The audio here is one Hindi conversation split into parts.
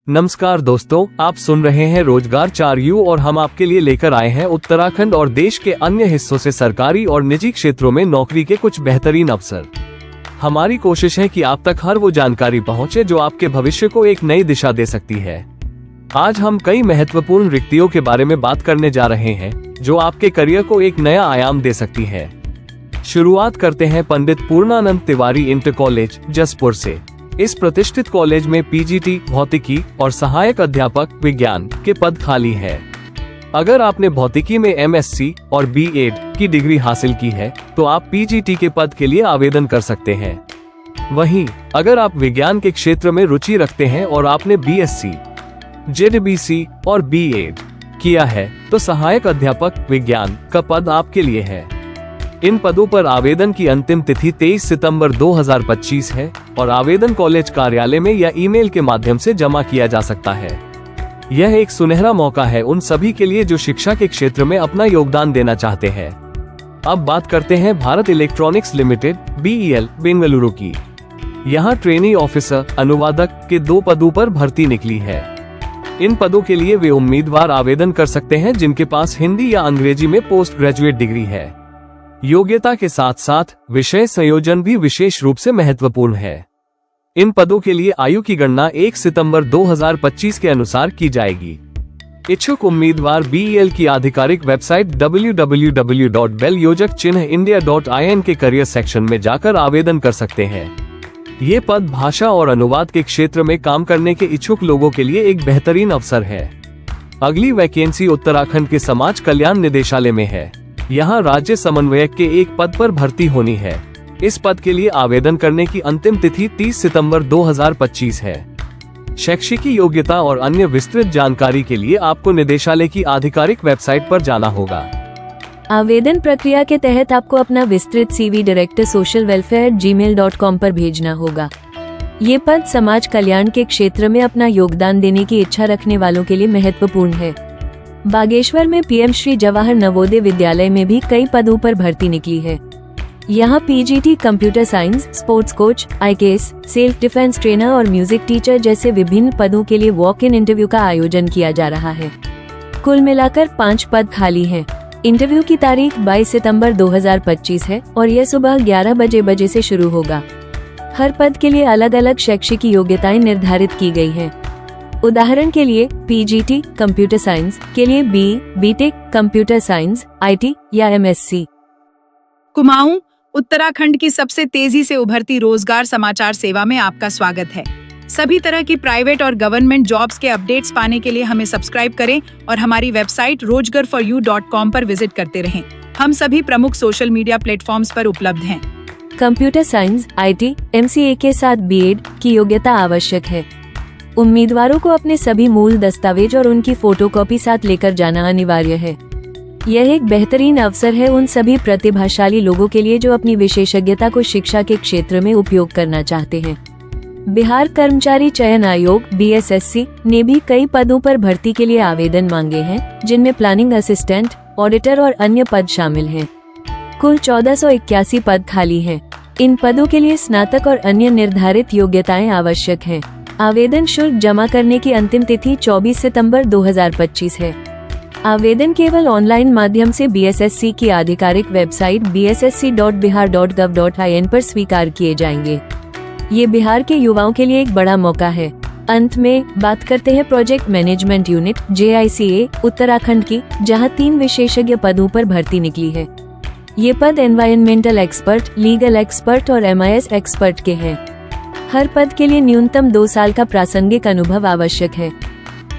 नमस्कार दोस्तों, आप सुन रहे हैं रोजगार 4U और हम आपके लिए लेकर आए हैं उत्तराखंड और देश के अन्य हिस्सों से सरकारी और निजी क्षेत्रों में नौकरी के कुछ बेहतरीन अवसर। हमारी कोशिश है कि आप तक हर वो जानकारी पहुंचे जो आपके भविष्य को एक नई दिशा दे सकती है। आज हम कई महत्वपूर्ण रिक्तियों के बारे में बात करने जा रहे हैं जो आपके करियर को एक नया आयाम दे सकती है। शुरुआत करते हैं पंडित पूर्णानंद तिवारी इंटर कॉलेज जसपुर से। इस प्रतिष्ठित कॉलेज में पीजीटी भौतिकी और सहायक अध्यापक विज्ञान के पद खाली है। अगर आपने भौतिकी में एमएससी और बीएड की डिग्री हासिल की है तो आप पीजीटी के पद के लिए आवेदन कर सकते हैं। वहीं अगर आप विज्ञान के क्षेत्र में रुचि रखते हैं और आपने बीएससी, जेडबीसी और बीएड किया है तो सहायक अध्यापक विज्ञान का पद आपके लिए है। इन पदों पर आवेदन की अंतिम तिथि 23 सितंबर 2025 है और आवेदन कॉलेज कार्यालय में या ईमेल के माध्यम से जमा किया जा सकता है। यह एक सुनहरा मौका है उन सभी के लिए जो शिक्षा के क्षेत्र में अपना योगदान देना चाहते हैं। अब बात करते हैं Bharat electronics limited BEL Bengaluru की। यहाँ ट्रेनी ऑफिसर अनुवादक के 2 पदों पर भर्ती निकली है। इन पदों के लिए वे उम्मीदवार आवेदन कर सकते हैं जिनके पास हिंदी या अंग्रेजी में पोस्ट ग्रेजुएट डिग्री है। योग्यता के साथ साथ विषय संयोजन भी विशेष रूप से महत्वपूर्ण है। इन पदों के लिए आयु की गणना 1 सितंबर 2025 के अनुसार की जाएगी। इच्छुक उम्मीदवार BEL की आधिकारिक वेबसाइट www.belyojakchinhindia.in के करियर सेक्शन में जाकर आवेदन कर सकते हैं। ये पद भाषा और अनुवाद के क्षेत्र में काम करने के इच्छुक लोगों के लिए एक बेहतरीन अवसर है। अगली वैकेंसी उत्तराखंड के समाज कल्याण निदेशालय में है। यहाँ राज्य समन्वयक के एक पद पर भर्ती होनी है। इस पद के लिए आवेदन करने की अंतिम तिथि 30 सितंबर 2025 है। शैक्षिक योग्यता और अन्य विस्तृत जानकारी के लिए आपको निदेशालय की आधिकारिक वेबसाइट पर जाना होगा। आवेदन प्रक्रिया के तहत आपको अपना विस्तृत CV डायरेक्टर socialwelfare@gmail.com पर भेजना होगा। ये पद समाज कल्याण के क्षेत्र में अपना योगदान देने की इच्छा रखने वालों के लिए महत्वपूर्ण है। बागेश्वर में PM श्री जवाहर नवोदय विद्यालय में भी कई पदों पर भर्ती निकली है। यहाँ PGT computer science, sports coach, IKS, self defence trainer और म्यूजिक टीचर जैसे विभिन्न पदों के लिए वॉक इन इंटरव्यू का आयोजन किया जा रहा है। कुल मिलाकर 5 पद खाली हैं। इंटरव्यू की तारीख 22 सितंबर 2025 है और यह सुबह 11 बजे से शुरू होगा। हर पद के लिए अलग अलग शैक्षिक योग्यताएं निर्धारित की गई हैं। उदाहरण के लिए PGT कंप्यूटर साइंस के लिए BTech कंप्यूटर साइंस, IT या MSc। कुमाऊं उत्तराखंड की सबसे तेजी से उभरती रोजगार समाचार सेवा में आपका स्वागत है। सभी तरह की प्राइवेट और गवर्नमेंट जॉब्स के अपडेट्स पाने के लिए हमें सब्सक्राइब करें और हमारी वेबसाइट rojgarforyou.com पर विजिट करते रहें। हम सभी प्रमुख सोशल मीडिया प्लेटफॉर्म्स पर उपलब्ध हैं। कंप्यूटर साइंस, IT, MCA के साथ BEd की योग्यता आवश्यक है। उम्मीदवारों को अपने सभी मूल दस्तावेज और उनकी फोटोकॉपी साथ लेकर जाना अनिवार्य है। यह एक बेहतरीन अवसर है उन सभी प्रतिभाशाली लोगों के लिए जो अपनी विशेषज्ञता को शिक्षा के क्षेत्र में उपयोग करना चाहते हैं। बिहार कर्मचारी चयन आयोग BSSC ने भी कई पदों पर भर्ती के लिए आवेदन मांगे हैं, जिनमें प्लानिंग असिस्टेंट, ऑडिटर और अन्य पद शामिल हैं। कुल 1481 पद खाली हैं। इन पदों के लिए स्नातक और अन्य निर्धारित योग्यताएं आवश्यक हैं। आवेदन शुल्क जमा करने की अंतिम तिथि 24 सितंबर 2025 है। आवेदन केवल ऑनलाइन माध्यम से BSSC की आधिकारिक वेबसाइट bssc.bihar.gov.in पर स्वीकार किए जाएंगे। ये बिहार के युवाओं के लिए एक बड़ा मौका है। अंत में बात करते हैं project management unit JICA Uttarakhand की, जहां 3 विशेषज्ञ पदों पर भर्ती निकली है। ये पद एनवायरमेंटल एक्सपर्ट, लीगल एक्सपर्ट और MIS एक्सपर्ट के हैं। हर पद के लिए न्यूनतम 2 साल का प्रासंगिक अनुभव आवश्यक है।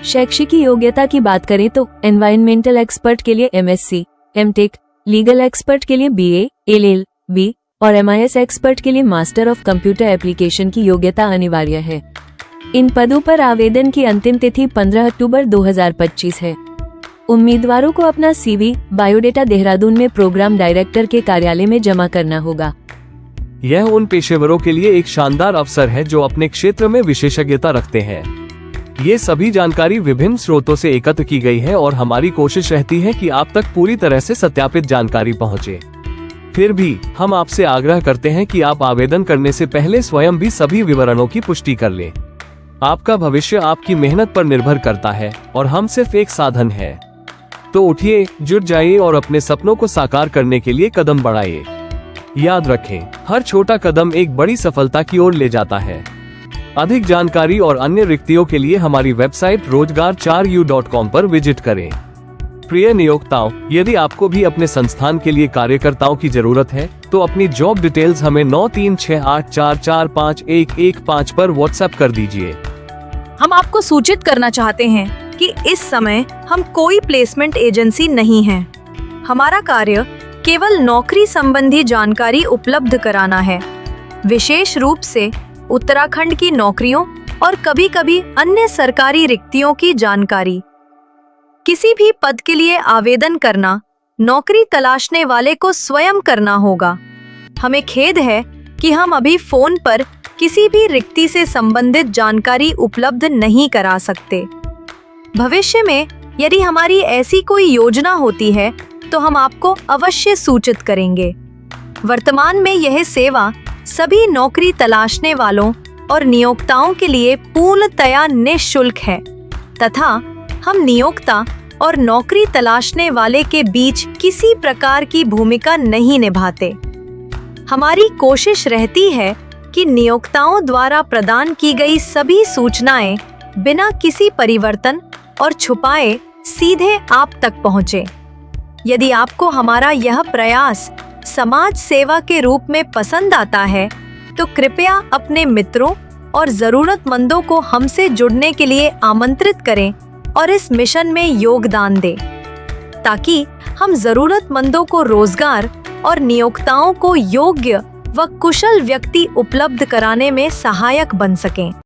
शैक्षिक योग्यता की बात करें तो एनवायरमेंटल एक्सपर्ट के लिए MSc, MTech, लीगल एक्सपर्ट के लिए BA, LLB और MIS एक्सपर्ट के लिए मास्टर ऑफ कंप्यूटर एप्लीकेशन की योग्यता अनिवार्य है। इन पदों पर आवेदन की अंतिम तिथि 15 अक्टूबर 2025 है। उम्मीदवारों को अपना CV, बायोडेटा देहरादून में प्रोग्राम डायरेक्टर के कार्यालय में जमा करना होगा। यह उन पेशेवरों के लिए एक शानदार अवसर है जो अपने क्षेत्र में विशेषज्ञता रखते हैं। ये सभी जानकारी विभिन्न स्रोतों से एकत्र की गई है और हमारी कोशिश रहती है कि आप तक पूरी तरह से सत्यापित जानकारी पहुंचे। फिर भी हम आपसे आग्रह करते हैं कि आप आवेदन करने से पहले स्वयं भी सभी विवरणों की पुष्टि कर लें। आपका भविष्य आपकी मेहनत पर निर्भर करता है और हम सिर्फ एक साधन है। तो उठिए, जुट जाइए और अपने सपनों को साकार करने के लिए कदम बढ़ाइए। याद रखें, हर छोटा कदम एक बड़ी सफलता की ओर ले जाता है। अधिक जानकारी और अन्य रिक्तियों के लिए हमारी वेबसाइट rozgar4u.com पर विजिट करें। प्रिय नियोक्ताओं, यदि आपको भी अपने संस्थान के लिए कार्यकर्ताओं की जरूरत है तो अपनी जॉब डिटेल्स हमें 9368445115 पर व्हाट्सएप कर दीजिए। हम आपको सूचित करना चाहते हैं कि इस समय हम कोई प्लेसमेंट एजेंसी नहीं है। हमारा कार्य केवल नौकरी संबंधी जानकारी उपलब्ध कराना है, विशेष रूप से उत्तराखंड की नौकरियों और कभी-कभी अन्य सरकारी रिक्तियों की जानकारी। किसी भी पद के लिए आवेदन करना नौकरी तलाशने वाले को स्वयं करना होगा। हमें खेद है कि हम अभी फोन पर किसी भी रिक्ति से संबंधित जानकारी उपलब्ध नहीं करा सकते। भविष्य में यदि हमारी ऐसी कोई योजना होती है तो हम आपको अवश्य सूचित करेंगे। वर्तमान में यह सेवा सभी नौकरी तलाशने वालों और नियोक्ताओं के लिए पूर्णतया निःशुल्क है तथा हम नियोक्ता और नौकरी तलाशने वाले के बीच किसी प्रकार की भूमिका नहीं निभाते। हमारी कोशिश रहती है कि नियोक्ताओं द्वारा प्रदान की गई सभी सूचनाएं बिना किसी परिवर्तन और छुपाए सीधे आप तक पहुंचे। यदि आपको हमारा यह प्रयास समाज सेवा के रूप में पसंद आता है तो कृपया अपने मित्रों और जरूरतमंदों को हमसे जुड़ने के लिए आमंत्रित करें और इस मिशन में योगदान दें, ताकि हम जरूरतमंदों को रोजगार और नियोक्ताओं को योग्य व कुशल व्यक्ति उपलब्ध कराने में सहायक बन सकें।